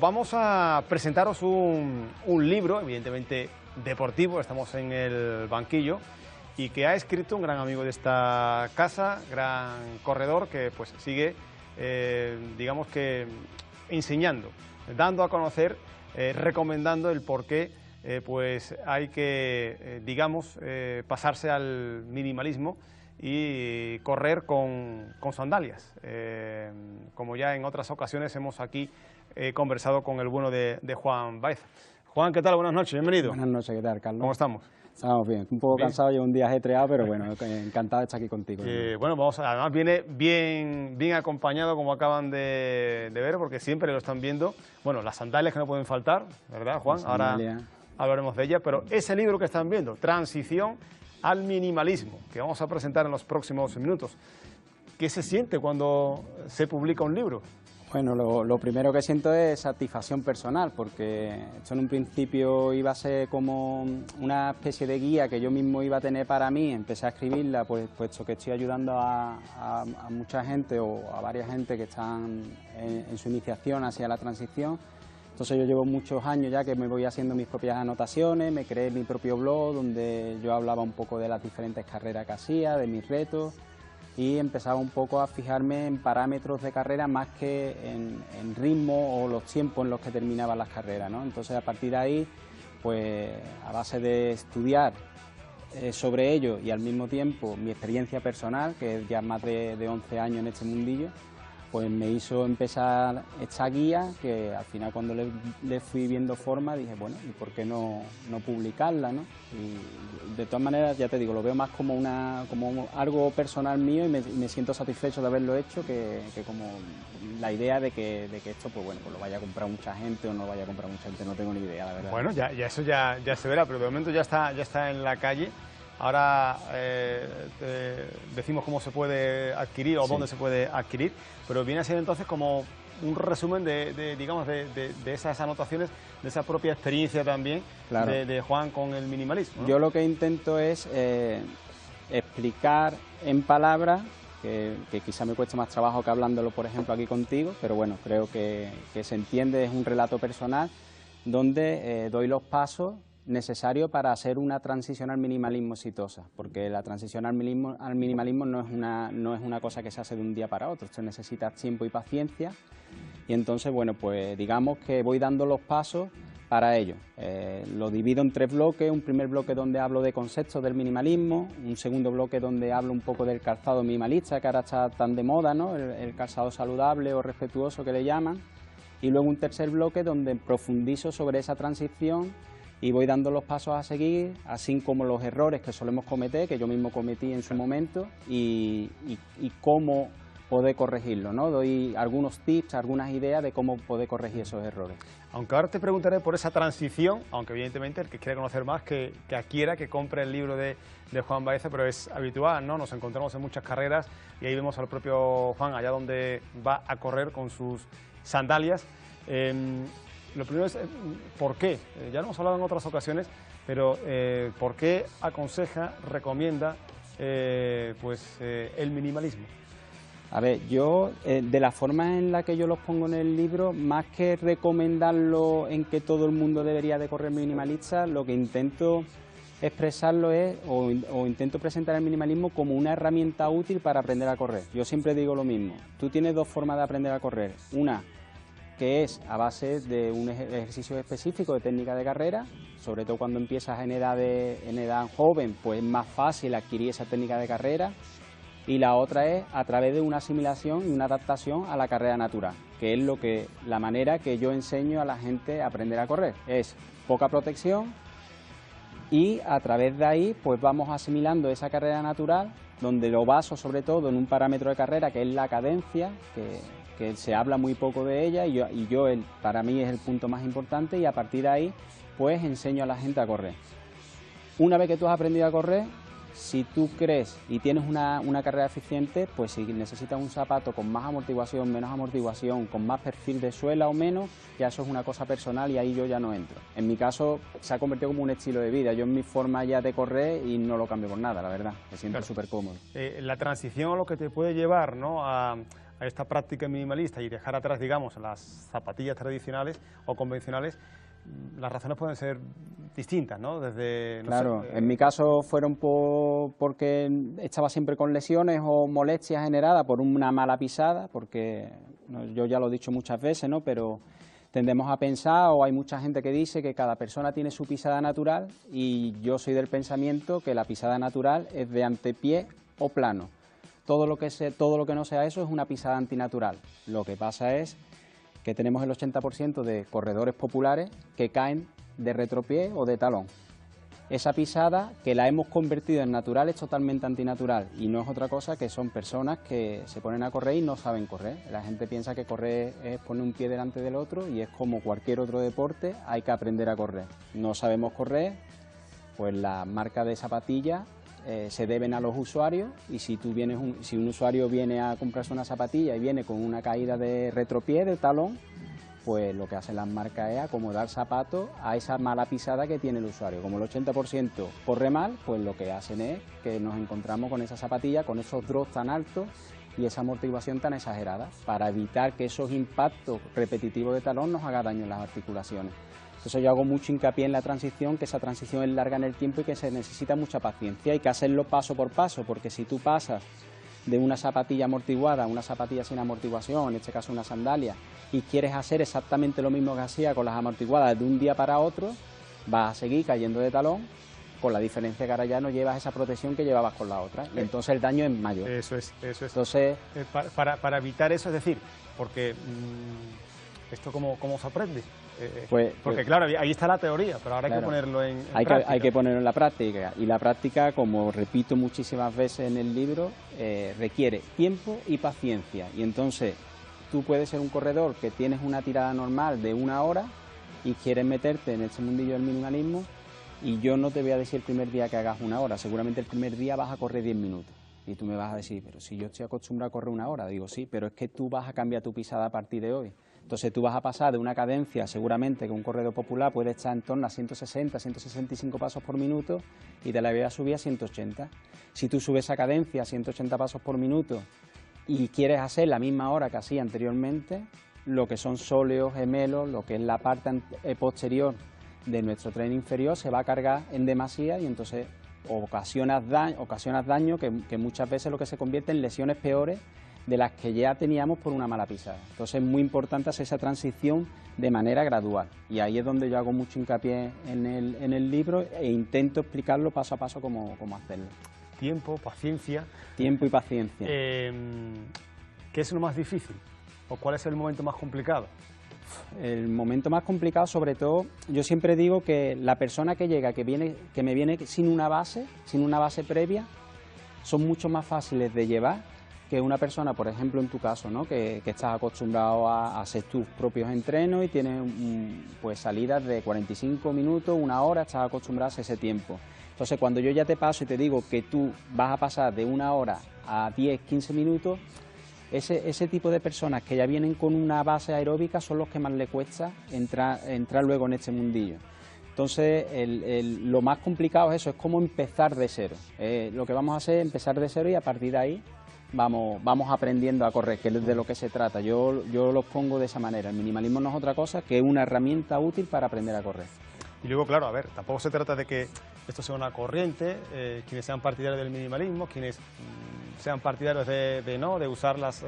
Vamos a presentaros un libro, evidentemente deportivo, estamos en el banquillo, y que ha escrito un gran amigo de esta casa, gran corredor, que pues sigue, digamos que, enseñando, dando a conocer, recomendando el por qué pues hay que, digamos, pasarse al minimalismo y correr con sandalias. Como ya en otras ocasiones hemos aquí conversado con el bueno de Juan Baeza. Juan, ¿qué tal? Buenas noches, bienvenido. Buenas noches, ¿qué tal, Carlos? ¿Cómo estamos? Estamos bien, un poco cansado, llevo un día ajetreado, pero bueno, encantado de estar aquí contigo. Bueno, además viene bien acompañado, como acaban de ver, porque siempre lo están viendo. Bueno, las sandalias que no pueden faltar, ¿verdad, Juan? Ahora hablaremos de ellas, pero ese libro que están viendo, Transición al minimalismo, que vamos a presentar en los próximos minutos. ¿Qué se siente cuando se publica un libro? Bueno, lo primero que siento es satisfacción personal, porque esto en un principio iba a ser como una especie de guía que yo mismo iba a tener para mí. Empecé a escribirla, puesto que estoy ayudando a mucha gente o a varias gente que están en su iniciación hacia la transición. Entonces yo llevo muchos años ya que me voy haciendo mis propias anotaciones, me creé mi propio blog donde yo hablaba un poco de las diferentes carreras que hacía, de mis retos, y empezaba un poco a fijarme en parámetros de carrera más que en ritmo o los tiempos en los que terminaban las carreras, ¿no? Entonces a partir de ahí, pues a base de estudiar sobre ello y al mismo tiempo mi experiencia personal, que es ya más de 11 años en este mundillo, pues me hizo empezar esta guía, que al final cuando le fui viendo forma dije, bueno, ¿y por qué no publicarla, no? Y de todas maneras, ya te digo, lo veo más como algo personal mío y me siento satisfecho de haberlo hecho que como la idea de que esto, pues bueno, pues lo vaya a comprar mucha gente o no lo vaya a comprar mucha gente, no tengo ni idea, la verdad. Bueno, eso ya se verá, pero de momento ya está en la calle. Ahora decimos cómo se puede adquirir o dónde se puede adquirir, pero viene a ser entonces como un resumen digamos, de esas anotaciones, de esa propia experiencia también, claro, de Juan con el minimalismo, ¿no? Yo lo que intento es explicar en palabras, que quizá me cuesta más trabajo que hablándolo, por ejemplo, aquí contigo, pero bueno, creo que se entiende, es un relato personal donde doy los pasos necesario para hacer una transición al minimalismo exitosa, porque la transición al minimalismo no es una cosa que se hace de un día para otro, se necesita tiempo y paciencia, y entonces, bueno, pues digamos que voy dando los pasos para ello. Lo divido en 3 bloques, un primer bloque donde hablo de conceptos del minimalismo, un segundo bloque donde hablo un poco del calzado minimalista, que ahora está tan de moda, ¿no? El calzado saludable o respetuoso que le llaman, y luego un tercer bloque donde profundizo sobre esa transición y voy dando los pasos a seguir, así como los errores que solemos cometer, que yo mismo cometí en su momento, y cómo poder corregirlo, ¿no? Doy algunos tips, algunas ideas de cómo poder corregir esos errores. Aunque ahora te preguntaré por esa transición, aunque evidentemente el que quiera conocer más, que adquiera, que compre el libro de Juan Baeza, pero es habitual, ¿no? Nos encontramos en muchas carreras y ahí vemos al propio Juan allá donde va a correr con sus sandalias. Lo primero es, ¿por qué? Ya lo hemos hablado en otras ocasiones, pero ¿por qué aconseja, recomienda el minimalismo? A ver, yo, de la forma en la que yo los pongo en el libro, más que recomendarlo en que todo el mundo debería de correr minimalista, lo que intento expresarlo es, o intento presentar el minimalismo como una herramienta útil para aprender a correr. Yo siempre digo lo mismo, tú tienes 2 formas de aprender a correr, una que es a base de un ejercicio específico de técnica de carrera, sobre todo cuando empiezas en edad joven, pues es más fácil adquirir esa técnica de carrera, y la otra es a través de una asimilación y una adaptación a la carrera natural, que es la manera que yo enseño a la gente a aprender a correr, es poca protección y a través de ahí pues vamos asimilando esa carrera natural, donde lo baso sobre todo en un parámetro de carrera que es la cadencia, que se habla muy poco de ella para mí es el punto más importante, y a partir de ahí pues enseño a la gente a correr. Una vez que tú has aprendido a correr, si tú crees y tienes una carrera eficiente, pues si necesitas un zapato con más amortiguación, menos amortiguación, con más perfil de suela o menos, ya eso es una cosa personal y ahí yo ya no entro. En mi caso se ha convertido como un estilo de vida, yo en mi forma ya de correr y no lo cambio por nada, la verdad, me siento súper cómodo. La transición a lo que te puede llevar, ¿no?, a a esta práctica minimalista y dejar atrás, digamos, las zapatillas tradicionales o convencionales, las razones pueden ser distintas, ¿no? Desde, no claro, sé, en mi caso fueron porque estaba siempre con lesiones o molestias generadas por una mala pisada, porque yo ya lo he dicho muchas veces, ¿no? Pero tendemos a pensar, o hay mucha gente que dice que cada persona tiene su pisada natural, y yo soy del pensamiento que la pisada natural es de antepié o plano. Todo lo que no sea eso es una pisada antinatural. Lo que pasa es que tenemos el 80% de corredores populares que caen de retropié o de talón. Esa pisada, que la hemos convertido en natural, es totalmente antinatural, y no es otra cosa que son personas que se ponen a correr y no saben correr. La gente piensa que correr es poner un pie delante del otro, y es como cualquier otro deporte, hay que aprender a correr. No sabemos correr, pues las marcas de zapatillas se deben a los usuarios, y si un usuario viene a comprarse una zapatilla y viene con una caída de retropié, de talón, pues lo que hacen las marcas es acomodar zapatos a esa mala pisada que tiene el usuario. Como el 80% corre mal, pues lo que hacen es que nos encontramos con esa zapatilla, con esos drops tan altos y esa amortiguación tan exagerada, para evitar que esos impactos repetitivos de talón nos hagan daño en las articulaciones. Entonces yo hago mucho hincapié en la transición, que esa transición es larga en el tiempo y que se necesita mucha paciencia. Hay que hacerlo paso por paso, porque si tú pasas de una zapatilla amortiguada a una zapatilla sin amortiguación, en este caso una sandalia, y quieres hacer exactamente lo mismo que hacía con las amortiguadas de un día para otro, vas a seguir cayendo de talón, con la diferencia que ahora ya no llevas esa protección que llevabas con la otra, y entonces el daño es mayor. Eso es. Entonces, para evitar eso, es decir, porque esto cómo se aprende. Porque claro, ahí está la teoría, pero ahora hay que ponerlo en práctica. Hay que ponerlo en la práctica, y la práctica, como repito muchísimas veces en el libro, requiere tiempo y paciencia. Y entonces tú puedes ser un corredor que tienes una tirada normal de 1 hora y quieres meterte en este mundillo del minimalismo, y yo no te voy a decir el primer día que hagas 1 hora, seguramente el primer día vas a correr 10 minutos. Y tú me vas a decir, pero si yo estoy acostumbrado a correr 1 hora, digo sí, pero es que tú vas a cambiar tu pisada a partir de hoy. Entonces tú vas a pasar de una cadencia, seguramente que un corredor popular puede estar en torno a 160, 165 pasos por minuto, y te la voy a subir a 180. Si tú subes esa cadencia a 180 pasos por minuto y quieres hacer la misma hora que hacía anteriormente, lo que son sóleos, gemelos, lo que es la parte posterior de nuestro tren inferior, se va a cargar en demasía, y entonces ocasionas daño que muchas veces lo que se convierte en lesiones peores de las que ya teníamos por una mala pisada. Entonces es muy importante hacer esa transición de manera gradual, y ahí es donde yo hago mucho hincapié en el libro, e intento explicarlo paso a paso cómo hacerlo. Tiempo, paciencia. Tiempo y paciencia. ¿Qué es lo más difícil? ¿O cuál es el momento más complicado? El momento más complicado, sobre todo, yo siempre digo que la persona que llega, que me viene sin una base previa, son mucho más fáciles de llevar que una persona, por ejemplo en tu caso, ¿no? que estás acostumbrado a hacer tus propios entrenos y tienes pues salidas de 45 minutos, 1 hora, estás acostumbrado a hacer ese tiempo. Entonces cuando yo ya te paso y te digo que tú vas a pasar de 1 hora a 10, 15 minutos, ese tipo de personas que ya vienen con una base aeróbica son los que más le cuesta entrar luego en este mundillo. Entonces, lo más complicado es eso, es cómo empezar de cero. Lo que vamos a hacer es empezar de cero, y a partir de ahí vamos aprendiendo a correr, que es de lo que se trata. Yo lo pongo de esa manera. El minimalismo no es otra cosa que una herramienta útil para aprender a correr. Y luego, claro, a ver, tampoco se trata de que esto sea una corriente, quienes sean partidarios del minimalismo, quienes sean partidarios de usar las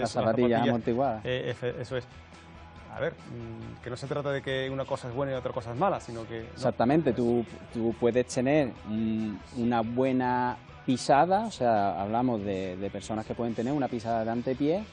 zapatillas amortiguadas. Eso es. A ver, que no se trata de que una cosa es buena y otra cosa es mala, sino que... Exactamente, tú puedes tener una buena pisada, o sea, hablamos de personas que pueden tener una pisada de antepié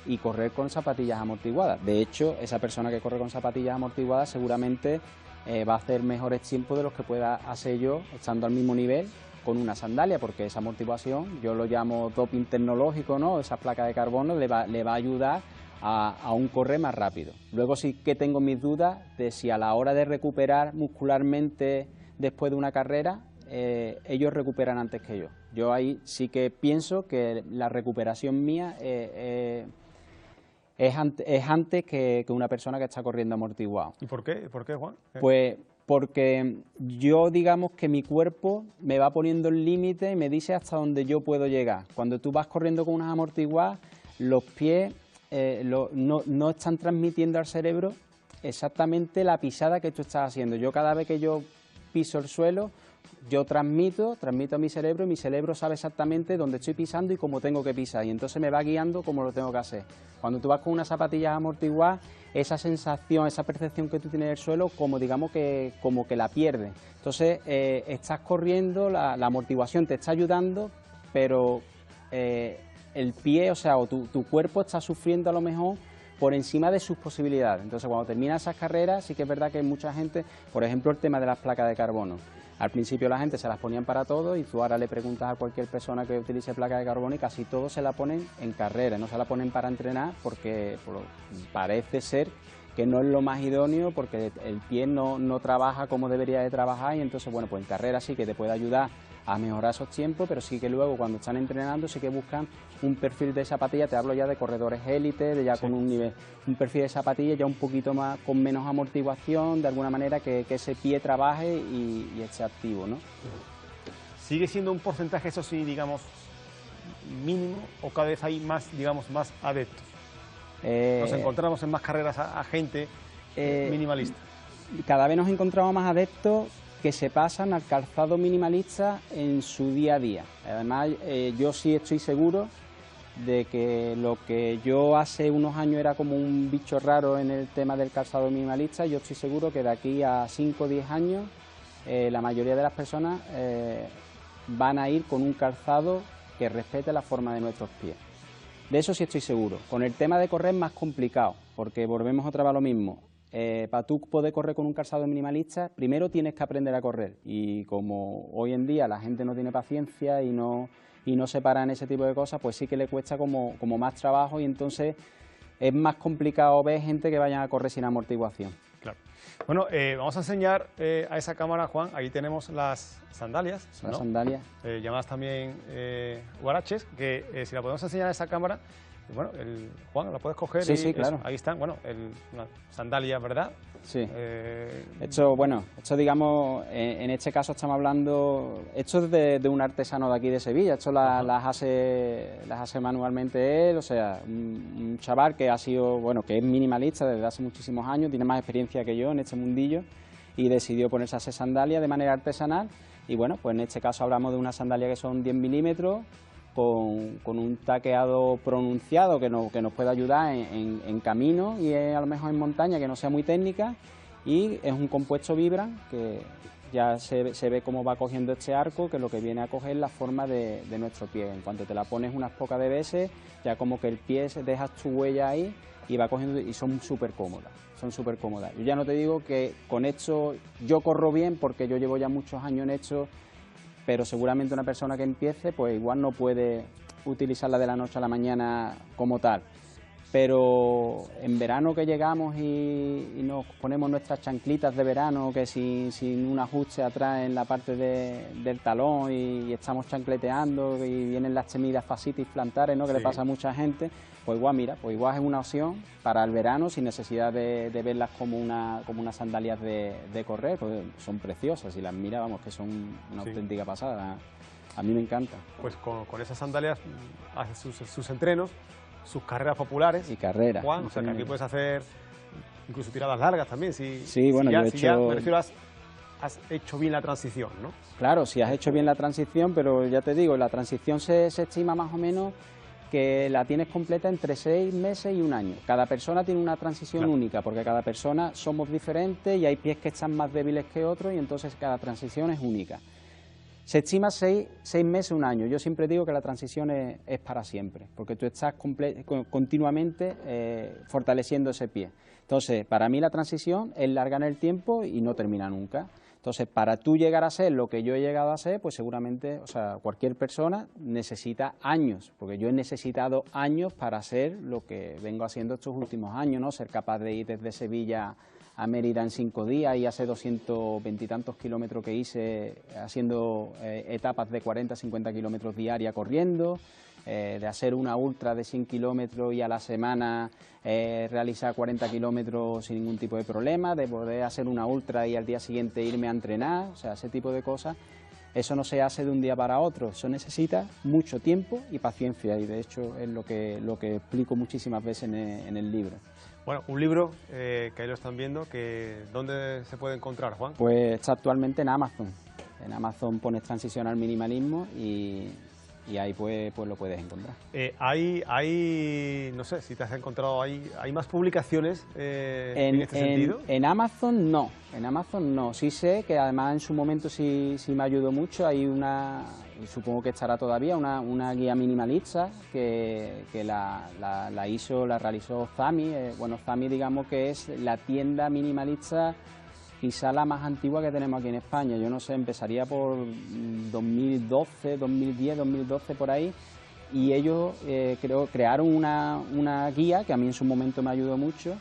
y correr con zapatillas amortiguadas. De hecho, esa persona que corre con zapatillas amortiguadas seguramente va a hacer mejores tiempos de los que pueda hacer yo estando al mismo nivel con una sandalia, porque esa amortiguación, yo lo llamo doping tecnológico, ¿no? Esa placa de carbono le va a ayudar a un correr más rápido. Luego sí que tengo mis dudas de si a la hora de recuperar muscularmente después de una carrera, ellos recuperan antes que yo. Yo ahí sí que pienso que la recuperación mía es antes que una persona que está corriendo amortiguado. ¿Y por qué? ¿Por qué, Juan? Pues porque yo, digamos que mi cuerpo me va poniendo el límite y me dice hasta dónde yo puedo llegar. Cuando tú vas corriendo con unas amortiguadas, los pies no están transmitiendo al cerebro exactamente la pisada que tú estás haciendo. Yo cada vez que yo piso el suelo, yo transmito a mi cerebro y mi cerebro sabe exactamente dónde estoy pisando y cómo tengo que pisar, y entonces me va guiando cómo lo tengo que hacer. Cuando tú vas con unas zapatillas amortiguadas, esa sensación, esa percepción que tú tienes del suelo, como digamos que la pierdes. Entonces estás corriendo, la amortiguación te está ayudando, pero el pie, o sea, o tu cuerpo está sufriendo a lo mejor por encima de sus posibilidades. Entonces, cuando terminan esas carreras, sí que es verdad que mucha gente, por ejemplo, el tema de las placas de carbono. Al principio la gente se las ponían para todo y tú ahora le preguntas a cualquier persona que utilice placas de carbono y casi todos se la ponen en carrera, no se la ponen para entrenar porque parece ser que no es lo más idóneo porque el pie no trabaja como debería de trabajar, y entonces, bueno, pues en carrera sí que te puede ayudar a mejorar esos tiempos, pero sí que luego cuando están entrenando sí que buscan un perfil de zapatilla, te hablo ya de corredores élite, de ya con un nivel, un perfil de zapatilla ya un poquito más, con menos amortiguación, de alguna manera que ese pie trabaje y esté activo, ¿no? ¿Sigue siendo un porcentaje, eso sí, digamos, mínimo, o cada vez hay más, digamos, más adeptos? Nos encontramos en más carreras a gente minimalista. Cada vez nos encontramos más adeptos que se pasan al calzado minimalista en su día a día. Además, yo sí estoy seguro de que lo que yo hace unos años era como un bicho raro en el tema del calzado minimalista, yo estoy seguro que de aquí a 5 o 10 años la mayoría de las personas van a ir con un calzado que respete la forma de nuestros pies. De eso sí estoy seguro. Con el tema de correr es más complicado, porque volvemos otra vez a lo mismo. Para tú poder correr con un calzado minimalista, primero tienes que aprender a correr, y como hoy en día la gente no tiene paciencia y no se para en ese tipo de cosas, pues sí que le cuesta como más trabajo, y entonces es más complicado ver gente que vaya a correr sin amortiguación. Claro. Bueno, vamos a enseñar a esa cámara, Juan, ahí tenemos las sandalias, ¿no? Las sandalias. Llamadas también huaraches, que si la podemos enseñar a esa cámara. Bueno, Juan, la puedes coger. Sí, sí, claro. Ahí están, bueno, una sandalia, ¿verdad? Sí. Esto digamos, en este caso estamos hablando, esto es de un artesano de aquí de Sevilla, esto las hace manualmente él, o sea, un chaval que ha sido, bueno, que es minimalista desde hace muchísimos años, tiene más experiencia que yo en este mundillo, y decidió ponerse a hacer sandalias de manera artesanal. Y bueno, pues en este caso hablamos de una sandalia que son 10 milímetros, con un taqueado pronunciado que nos puede ayudar en camino y a lo mejor en montaña, que no sea muy técnica, y es un compuesto Vibram que ya se ve cómo va cogiendo este arco, que lo que viene a coger la forma de nuestro pie. En cuanto te la pones unas pocas de veces, ya como que el pie dejas tu huella ahí y va cogiendo, y son súper cómodas. Yo ya no te digo que con esto yo corro bien, porque yo llevo ya muchos años en esto, pero seguramente una persona que empiece, pues igual no puede utilizarla de la noche a la mañana como tal. Pero en verano que llegamos y nos ponemos nuestras chanclitas de verano, que sin un ajuste atrás en la parte del talón, y estamos chancleteando, y vienen las temidas fascitis plantares, ¿no?, que le pasa a mucha gente, pues igual, mira, pues igual es una opción para el verano, sin necesidad de verlas como unas sandalias de correr, pues son preciosas, y las mira, vamos, que son una auténtica pasada. A mí me encanta. Pues con esas sandalias hace sus entrenos, sus carreras populares. Y carreras. Juan, o sea que aquí puedes hacer incluso tiradas largas también. Sí, bueno, yo he hecho... Ya, me refiero, has hecho bien la transición, ¿no? Claro, sí, has hecho bien la transición, pero ya te digo, la transición se estima más o menos que la tienes completa entre 6 meses y un año. Cada persona tiene una transición única, porque cada persona somos diferentes y hay pies que están más débiles que otros, y entonces cada transición es única. Se estima 6 meses, un año. Yo siempre digo que la transición es para siempre, porque tú estás continuamente fortaleciendo ese pie. Entonces, para mí la transición es larga en el tiempo y no termina nunca. Entonces, para tú llegar a ser lo que yo he llegado a ser, pues seguramente, o sea, cualquier persona necesita años, porque yo he necesitado años para hacer lo que vengo haciendo estos últimos años, ¿no? Ser capaz de ir desde Sevilla a Mérida en 5 días, y hace 220 y tantos kilómetros que hice haciendo etapas de 40-50 kilómetros diarias corriendo, de hacer una ultra de 100 kilómetros y a la semana realizar 40 kilómetros sin ningún tipo de problema, de poder hacer una ultra y al día siguiente irme a entrenar, o sea, ese tipo de cosas. eso no se hace de un día para otro, eso necesita mucho tiempo y paciencia, y de hecho es lo que explico muchísimas veces en el libro. Bueno, un libro que ahí lo están viendo, que ¿dónde se puede encontrar, Juan? Pues está actualmente en Amazon. En Amazon pones Transición al Minimalismo y ahí pues lo puedes encontrar. No sé si te has encontrado, hay más publicaciones en este sentido. En Amazon no, sí sé que además en su momento sí me ayudó mucho, hay y supongo que estará todavía, una guía minimalista que la realizó Zami. Bueno, Zami digamos que es la tienda minimalista quizá la más antigua que tenemos aquí en España. Yo no sé, empezaría por 2012, 2010, 2012 por ahí, y ellos crearon una guía que a mí en su momento me ayudó mucho,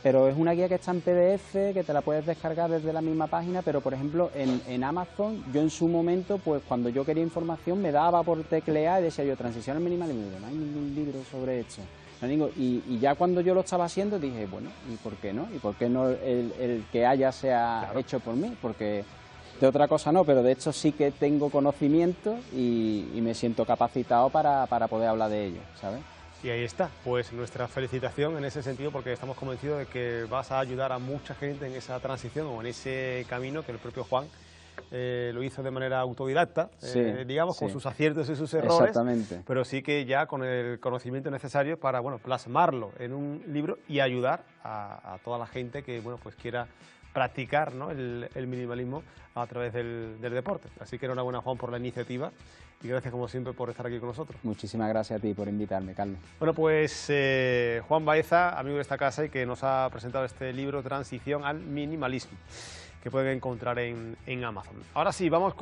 pero es una guía que está en PDF, que te la puedes descargar desde la misma página, pero por ejemplo en Amazon, yo en su momento, pues cuando yo quería información me daba por teclear y decía yo, transición al minimalismo, no hay ningún libro sobre esto. Y ya cuando yo lo estaba haciendo dije, bueno, ¿y por qué no? ¿Y por qué no el que haya sea hecho por mí? Porque de otra cosa no, pero de hecho sí que tengo conocimiento y me siento capacitado para poder hablar de ello, ¿sabes? Y ahí está, pues nuestra felicitación en ese sentido, porque estamos convencidos de que vas a ayudar a mucha gente en esa transición o en ese camino que el propio Juan lo hizo de manera autodidacta, digamos, con sus aciertos y sus errores. Exactamente. Pero sí que ya con el conocimiento necesario para, bueno, plasmarlo en un libro y ayudar a toda la gente que, bueno, pues quiera practicar, ¿no?, el minimalismo a través del deporte. Así que enhorabuena, Juan, por la iniciativa y gracias, como siempre, por estar aquí con nosotros. Muchísimas gracias a ti por invitarme, Carlos. Bueno, pues Juan Baeza, amigo de esta casa y que nos ha presentado este libro, Transición al Minimalismo, que pueden encontrar en Amazon. Ahora sí, vamos con